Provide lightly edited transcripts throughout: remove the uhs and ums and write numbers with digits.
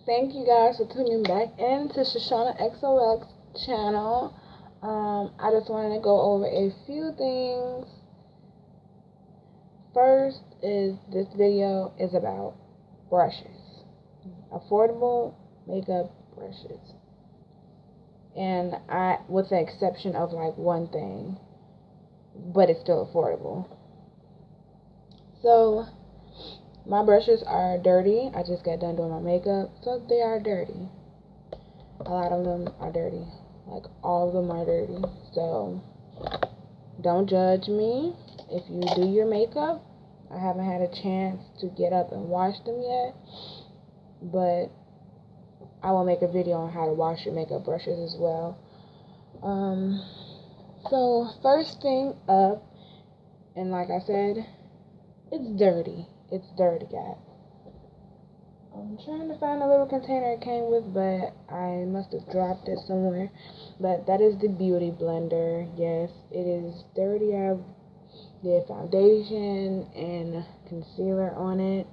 Thank you guys for tuning back into Shoshana XOX channel. I just wanted to go over a few things. First is this video is about brushes. Affordable makeup brushes. And with the exception of like one thing, but it's still affordable. So my brushes are dirty. I just got done doing my makeup, so they are dirty. A lot of them are dirty. Like, all of them are dirty. So don't judge me if you do your makeup. I haven't had a chance to get up and wash them yet, but I will make a video on how to wash your makeup brushes as well. So first thing up, and like I said, it's dirty. It's dirty, guys. I'm trying to find a little container it came with, but I must have dropped it somewhere. But that is the beauty blender. Yes, it is dirty. I did foundation and concealer on it,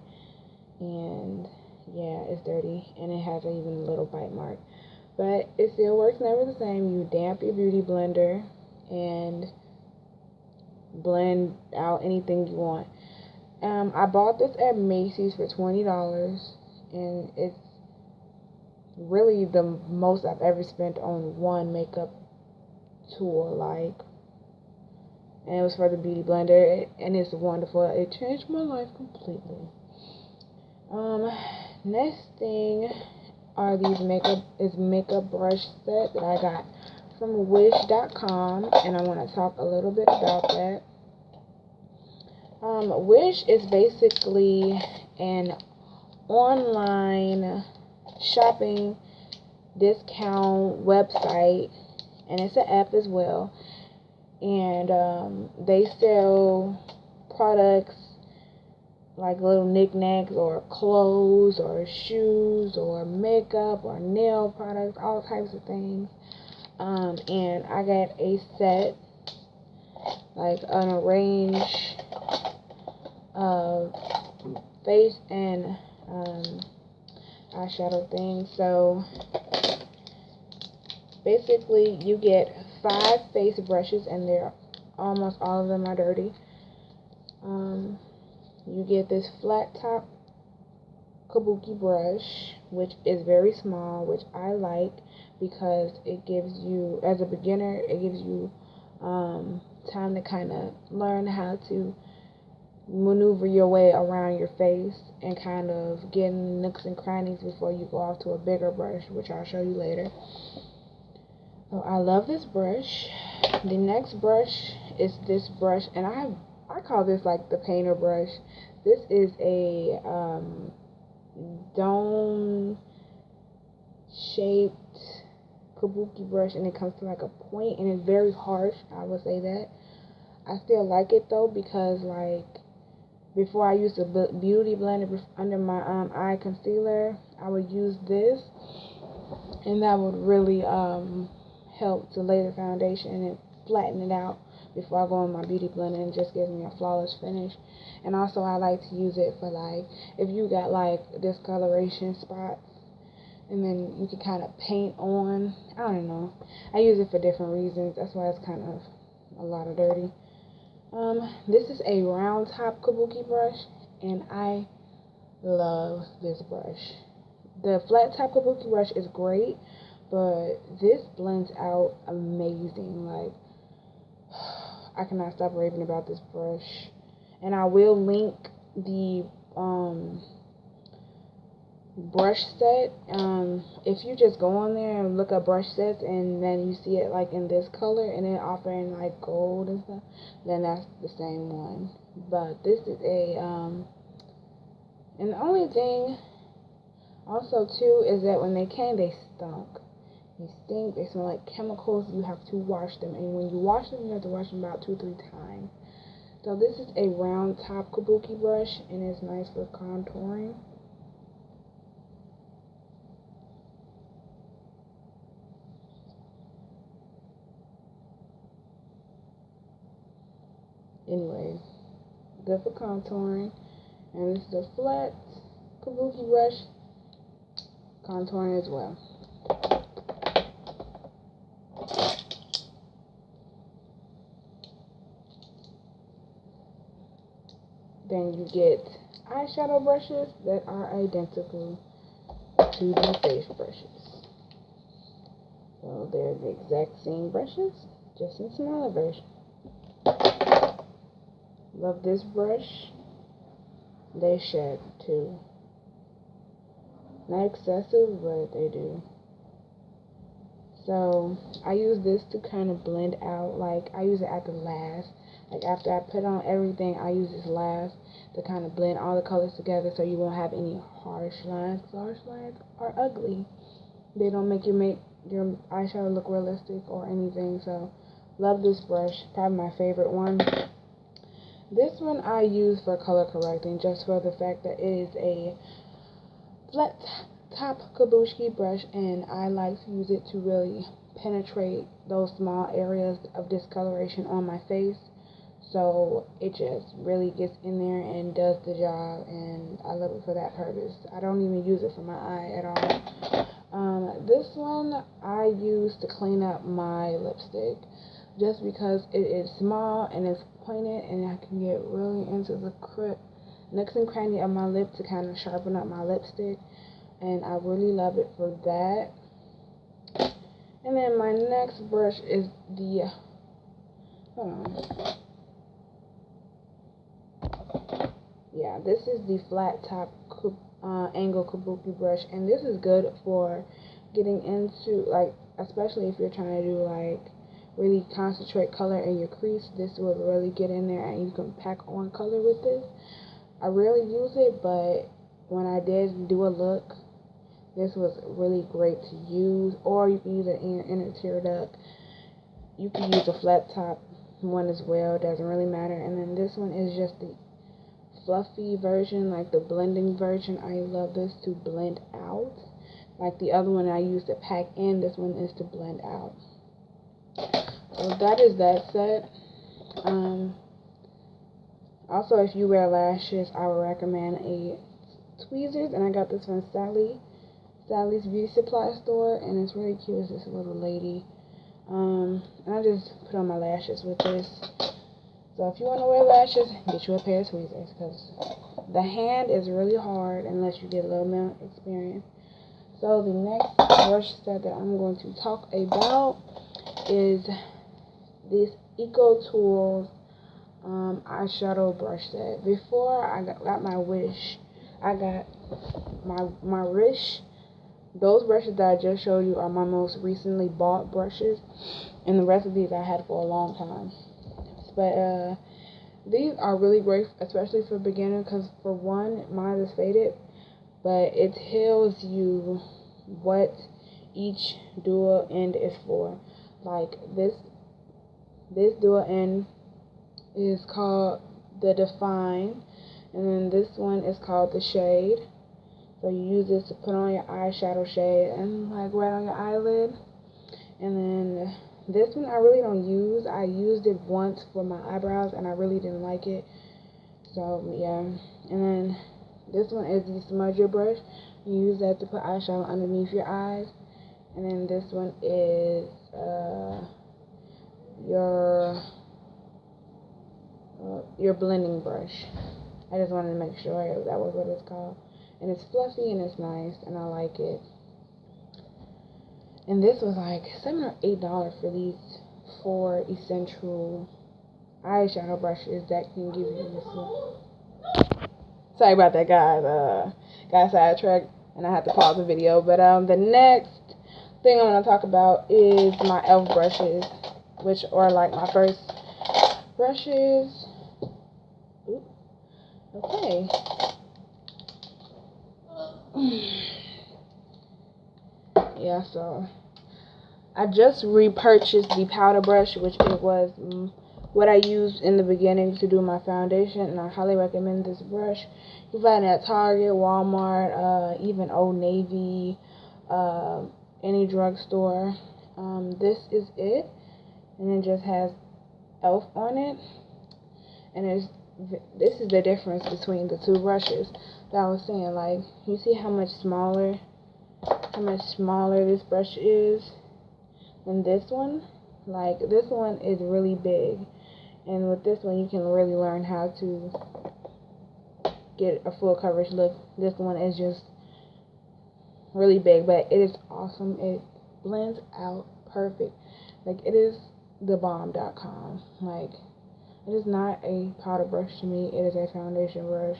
and yeah, it's dirty, and it has even a little bite mark. But it still works never the same. You damp your beauty blender and blend out anything you want. I bought this at Macy's for $20, and it's really the most I've ever spent on one makeup tool, like, and it was for the beauty blender, and it's wonderful. It changed my life completely. Next thing are these makeup brush set that I got from wish.com, and I want to talk a little bit about that. Wish is basically an online shopping discount website, and it's an app as well, and they sell products like little knickknacks or clothes or shoes or makeup or nail products, all types of things. And I got a set, like an arrange of face and eyeshadow thing. So basically you get 5 face brushes, and they're almost all of them are dirty. You get this flat top kabuki brush, which is very small, which I like because it gives you, as a beginner, it gives you time to kind of learn how to maneuver your way around your face and kind of get in nooks and crannies before you go off to a bigger brush, which I'll show you later. So I love this brush. The next brush is this brush, and I call this like the painter brush. This is a dome shaped kabuki brush, and it comes to like a point, and it's very harsh, I would say that. I still like it though, because like before I used a beauty blender under my eye concealer, I would use this, and that would really help to lay the foundation and flatten it out before I go in my beauty blender, and it just gives me a flawless finish. And also I like to use it for like if you got like discoloration spots, and then you can kind of paint on. I don't know. I use it for different reasons. That's why it's kind of a lot of dirty. This is a round top kabuki brush, and I love this brush. The flat top kabuki brush is great, but this blends out amazing. Like, I cannot stop raving about this brush. And I will link the brush set. If you just go on there and look up brush sets, and then you see it like in this color and then offering like gold and stuff, then that's the same one. But this is a and the only thing also too is that when they came, they stunk. They stink. They smell like chemicals. You have to wash them, and when you wash them, you have to wash them about 2-3 times. So this is a round top kabuki brush, and it's nice for contouring. Anyways, good for contouring. And this is a flat kabuki brush. contouring as well. Then you get eyeshadow brushes that are identical to the face brushes. So they're the exact same brushes, just in smaller version. Love this brush. They shed too. Not excessive, but they do. So I use this to kind of blend out, like I use it at the last. Like after I put on everything, I use this last to kind of blend all the colors together so you won't have any harsh lines. Harsh lines are ugly. They don't make your eyeshadow look realistic or anything. So love this brush. Probably my favorite one. This one I use for color correcting just for the fact that it is a flat top kabuki brush, and I like to use it to really penetrate those small areas of discoloration on my face. So it just really gets in there and does the job, and I love it for that purpose. I don't even use it for my eye at all. This one I use to clean up my lipstick just because it is small and it's pointed, and I can get really into the nooks and crannies of my lip to kind of sharpen up my lipstick, and I really love it for that. And then my next brush is the this is the flat top angle kabuki brush, and this is good for getting into, like, especially if you're trying to do like really concentrate color in your crease. This will really get in there, and you can pack on color with this. I rarely use it, but when I did do a look, this was really great to use. Or you can use it in your inner tear duct. You can use a flat top one as well, it doesn't really matter. And then this one is just the fluffy version, like the blending version. I love this to blend out. Like the other one I used to pack in, this one is to blend out. So that is that set. Also, if you wear lashes, I would recommend a tweezers, and I got this from Sally's Beauty Supply store, and it's really cute. It's this little lady. And I just put on my lashes with this. So if you want to wear lashes, get you a pair of tweezers, because the hand is really hard unless you get a little more experience. So the next brush set that I'm going to talk about is this Eco Tools eyeshadow brush set. Before I got my Wish, I got my Wish. Those brushes that I just showed you are my most recently bought brushes, and the rest of these I had for a long time. But these are really great, especially for beginners, because for one, mine is faded, but it tells you what each dual end is for. Like this dual end is called the Define, and then this one is called the Shade. So you use this to put on your eyeshadow shade and like right on your eyelid. And then this one I really don't use. I used it once for my eyebrows and I really didn't like it. So yeah. And then this one is the Smudger brush. You use that to put eyeshadow underneath your eyes. And then this one is your blending brush. I just wanted to make sure that was what it's called. And it's fluffy and it's nice and I like it. And this was like $7 or $8 for these 4 essential eyeshadow brushes that can give you this. Sorry about that, guys. Got sidetracked and I had to pause the video. But the next thing I want to talk about is my e.l.f. brushes, which are like my first brushes. Ooh. Okay. Yeah, so I just repurchased the powder brush, which it was what I used in the beginning to do my foundation, and I highly recommend this brush. You can find it at Target, Walmart, even Old Navy, any drugstore. This is it, and it just has e.l.f. on it, and this is the difference between the two brushes that I was saying. Like, you see how much smaller how much smaller this brush is than this one. Like, this one is really big, and with this one you can really learn how to get a full coverage look. This one is just really big, but it is awesome. It blends out perfect. Like, it is thebomb.com. Like, it is not a powder brush to me. It is a foundation brush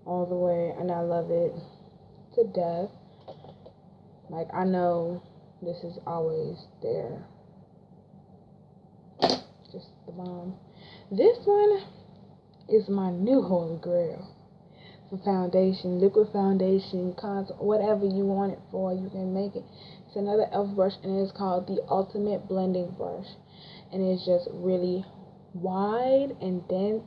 all the way, and I love it to death. Like, I know this is always there. Just the bomb. This one is my new holy grail for foundation, liquid foundation, contour, whatever you want it for, you can make it. It's another e.l.f. brush, and it is called the Ultimate Blending Brush, and it's just really wide and dense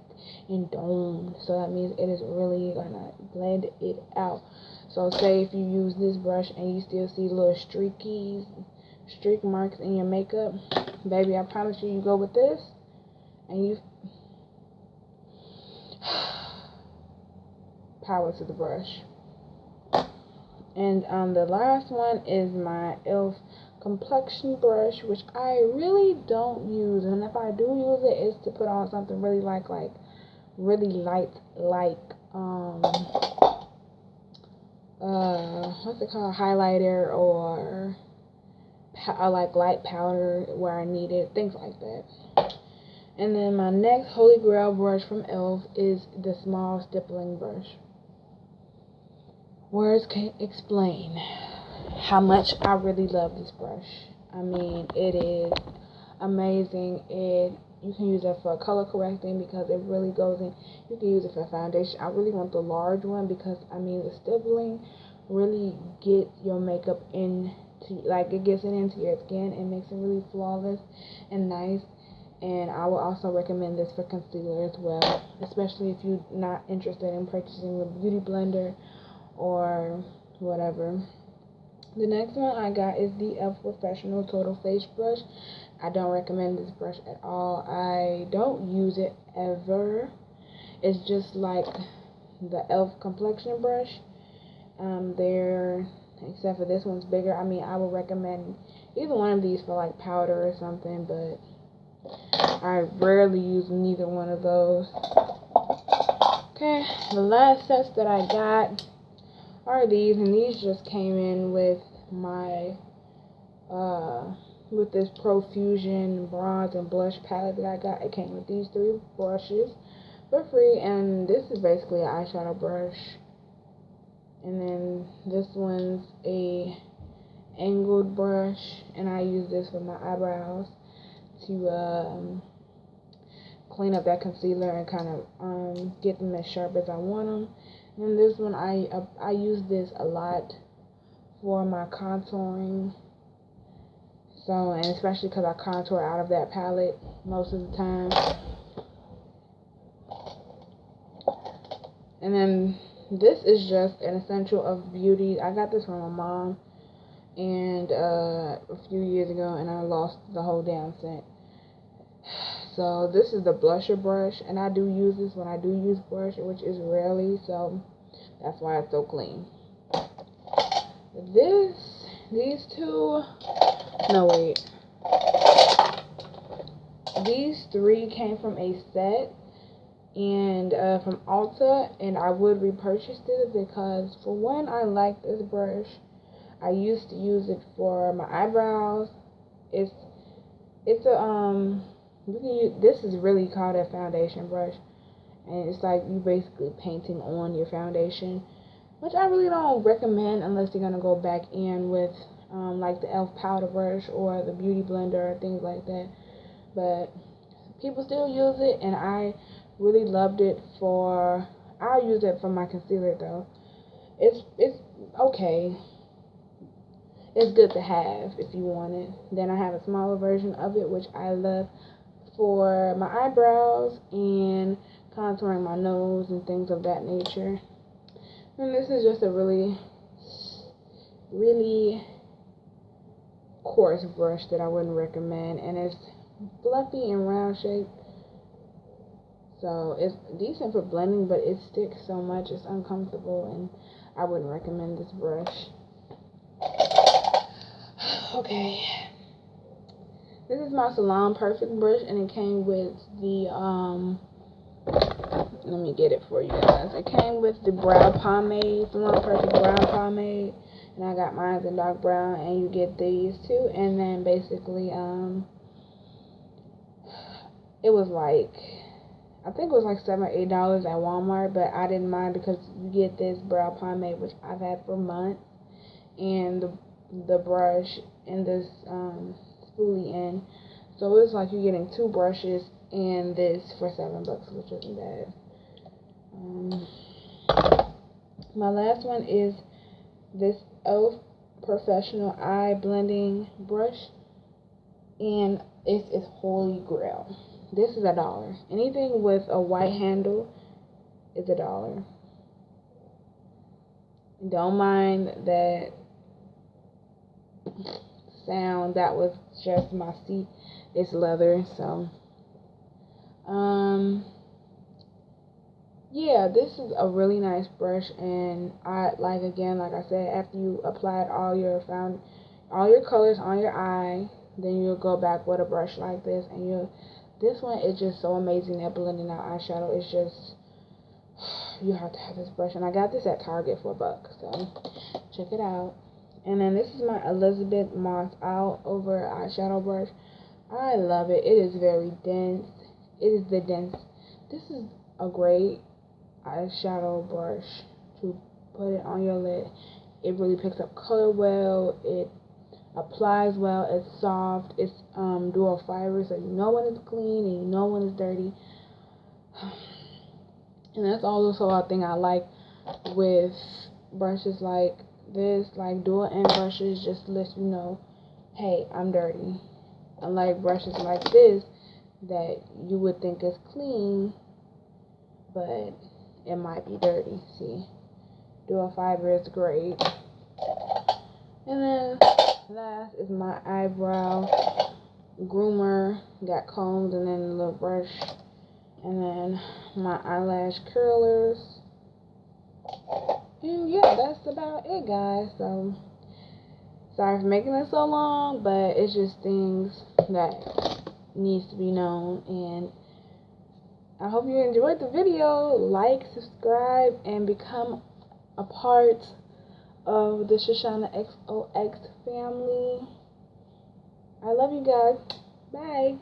and domed, so that means it is really gonna blend it out. So say if you use this brush and you still see little streak marks in your makeup, baby, I promise you, you go with this and you power to the brush. And the last one is my e.l.f. complexion brush, which I really don't use, and if I do use it, it's to put on something really really light, like what's it called, highlighter, or like light powder where I need it, things like that. And then my next holy grail brush from e.l.f. is the small stippling brush. Words can't explain how much I really love this brush. I mean, it is amazing. You can use it for color correcting because it really goes in. You can use it for foundation. I really want the large one because, I mean, the stippling really gets your makeup into, like, it gets it into your skin and makes it really flawless and nice. And I will also recommend this for concealer as well, especially if you're not interested in purchasing a beauty blender or whatever. The next one I got is the e.l.f. Professional Total Face Brush. I don't recommend this brush at all. I don't use it ever. It's just like the e.l.f. complexion brush. Except for this one's bigger. I mean, I would recommend either one of these for like powder or something, but I rarely use neither one of those. Okay, the last sets that I got are these, and these just came in with my with this Profusion bronze and blush palette that I got. It came with these 3 brushes for free, and this is basically an eyeshadow brush, and then this one's a angled brush, and I use this for my eyebrows to clean up that concealer and kind of get them as sharp as I want them. And this one, I use this a lot for my contouring. So, and especially because I contour out of that palette most of the time. And then this is just an essential of beauty. I got this from my mom and a few years ago, and I lost the whole damn scent. So this is the blusher brush, and I do use this when I do use brush, which is rarely, so that's why it's so clean. These 3 came from a set and from Ulta, and I would repurchase it because, for one, I like this brush. I used to use it for my eyebrows. It's a you can use, this is really called a foundation brush, and it's like you basically painting on your foundation, which I really don't recommend unless you're gonna go back in with like the e.l.f. powder brush or the beauty blender or things like that. But people still use it, and I really loved it for. I'll use it for my concealer though. It's okay. It's good to have if you want it. Then I have a smaller version of it, which I love for my eyebrows and contouring my nose and things of that nature. And this is just a really coarse brush that I wouldn't recommend, and it's fluffy and round shape, so it's decent for blending, but it sticks so much it's uncomfortable, and I wouldn't recommend this brush. Okay. This is my Salon Perfect brush, and it came with the, let me get it for you guys. It came with the brow pomade, Salon Perfect brow pomade, and I got mine in dark brown, and you get these too. And then basically, it was like, I think it was like $7 or $8 at Walmart, but I didn't mind because you get this brow pomade, which I've had for months, and the brush and this spoolie in. So it's like you're getting 2 brushes and this for $7, which isn't bad. My last one is this e.l.f. Professional Eye Blending Brush, and it's holy grail. This is $1. Anything with a white handle is $1. Don't mind that sound. That was just my seat. It's leather, so yeah, this is a really nice brush, and I like I said, after you applied all your colors on your eye, then you'll go back with a brush like this, and this one is just so amazing at blending out eyeshadow. It's just, you have to have this brush, and I got this at Target for $1, so check it out. And then this is my Elizabeth Moss Out Over eyeshadow brush. I love it. It is very dense. This is a great eyeshadow brush to put it on your lid. It really picks up color well. It applies well. It's soft. It's dual fiber, so you know when it's clean and you know when it's dirty. And that's also a thing I like with brushes like this, like dual end brushes, just to let you know, hey, I'm dirty. Unlike brushes like this that you would think is clean, but it might be dirty. See, dual fiber is great. And then last is my eyebrow groomer. Got combs and then a little brush, and then my eyelash curlers. And yeah, that's about it, guys. So sorry for making it so long, but it's just things that needs to be known. And I hope you enjoyed the video. Like, subscribe, and become a part of the Shoshana XOX family. I love you guys. Bye.